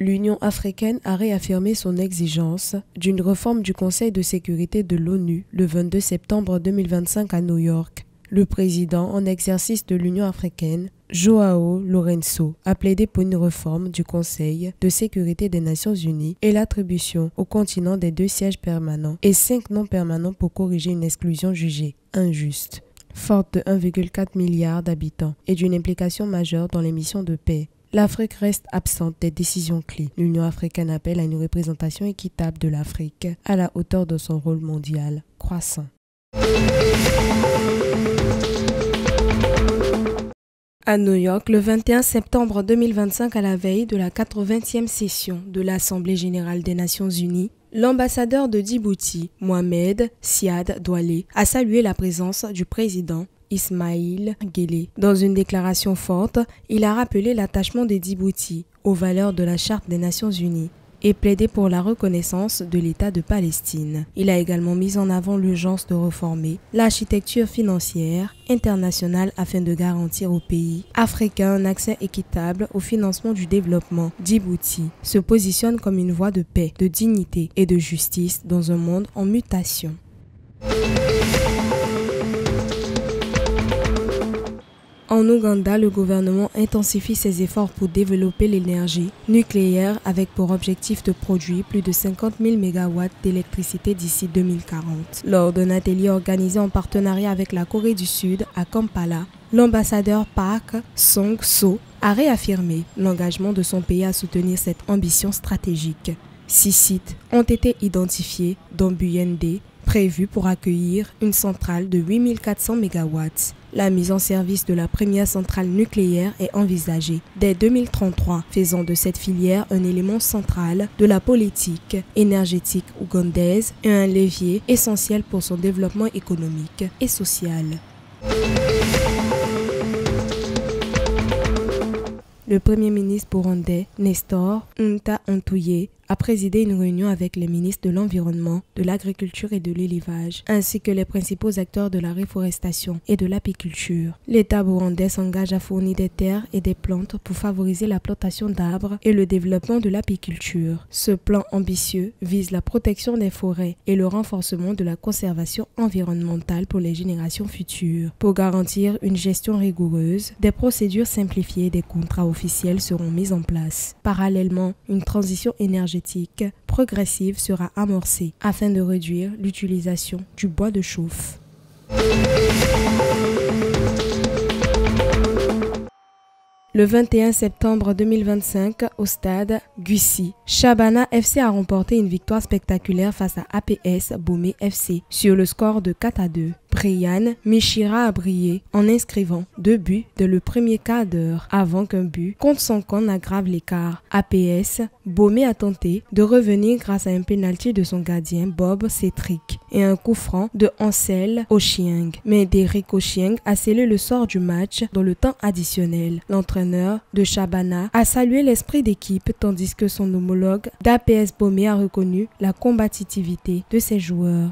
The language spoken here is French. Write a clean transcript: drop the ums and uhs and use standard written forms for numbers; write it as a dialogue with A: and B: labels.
A: l'Union africaine a réaffirmé son exigence d'une réforme du Conseil de sécurité de l'ONU le 22 septembre 2025 à New York. Le président en exercice de l'Union africaine, João Lourenço, a plaidé pour une réforme du Conseil de sécurité des Nations unies et l'attribution au continent des 2 sièges permanents et 5 non permanents pour corriger une exclusion jugée injuste. Forte de 1,4 milliard d'habitants et d'une implication majeure dans les missions de paix, l'Afrique reste absente des décisions clés. L'Union africaine appelle à une représentation équitable de l'Afrique à la hauteur de son rôle mondial croissant. À New York, le 21 septembre 2025, à la veille de la 80e session de l'Assemblée générale des Nations unies, l'ambassadeur de Djibouti, Mohamed Siad Doualé, a salué la présence du président Ismaïl Guelleh. Dans une déclaration forte, il a rappelé l'attachement des Djibouti aux valeurs de la Charte des Nations unies et plaidé pour la reconnaissance de l'État de Palestine. Il a également mis en avant l'urgence de réformer l'architecture financière internationale afin de garantir aux pays africains un accès équitable au financement du développement. Djibouti se positionne comme une voie de paix, de dignité et de justice dans un monde en mutation. En Ouganda, le gouvernement intensifie ses efforts pour développer l'énergie nucléaire avec pour objectif de produire plus de 50 000 MW d'électricité d'ici 2040. Lors d'un atelier organisé en partenariat avec la Corée du Sud à Kampala, l'ambassadeur Park Song-so a réaffirmé l'engagement de son pays à soutenir cette ambition stratégique. 6 sites ont été identifiés, dont Buyende, prévu pour accueillir une centrale de 8400 MW. La mise en service de la première centrale nucléaire est envisagée dès 2033, faisant de cette filière un élément central de la politique énergétique ougandaise et un levier essentiel pour son développement économique et social. Le premier ministre burundais, Nestor Ntahantouye, a présidé une réunion avec les ministres de l'Environnement, de l'Agriculture et de l'Élevage, ainsi que les principaux acteurs de la réforestation et de l'apiculture. L'État burundais s'engage à fournir des terres et des plantes pour favoriser la plantation d'arbres et le développement de l'apiculture. Ce plan ambitieux vise la protection des forêts et le renforcement de la conservation environnementale pour les générations futures. Pour garantir une gestion rigoureuse, des procédures simplifiées et des contrats officiels seront mis en place. Parallèlement, une transition énergétique progressive sera amorcée afin de réduire l'utilisation du bois de chauffe. Le 21 septembre 2025, au stade Gussie, Shabana FC a remporté une victoire spectaculaire face à APS Bomé FC sur le score de 4-2. Brian Mishira a brillé en inscrivant 2 buts dès le premier quart d'heure avant qu'un but contre son camp n'aggrave l'écart. APS Bomé a tenté de revenir grâce à un pénalty de son gardien Bob Cétric et un coup franc de Ansel Ochieng. Mais Derrick Ochieng a scellé le sort du match dans le temps additionnel. L'entraîneur de Shabana a salué l'esprit d'équipe tandis que son homologue d'APS Bomé a reconnu la combativité de ses joueurs.